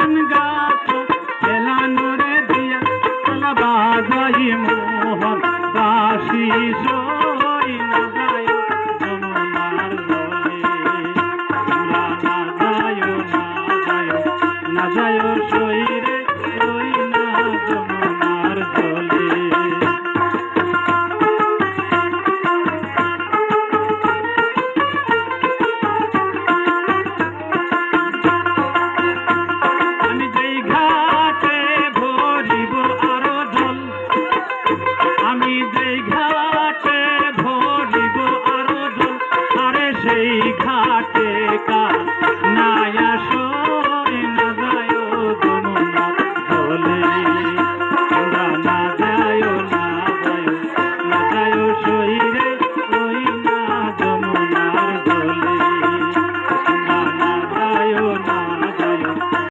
পান গাছ এলানো রে দিয়া তালা বাজাই মোহন বাসি সই না যায় যমুনার জলে তোমরা না যায় সই রে সই না যমুনার জলে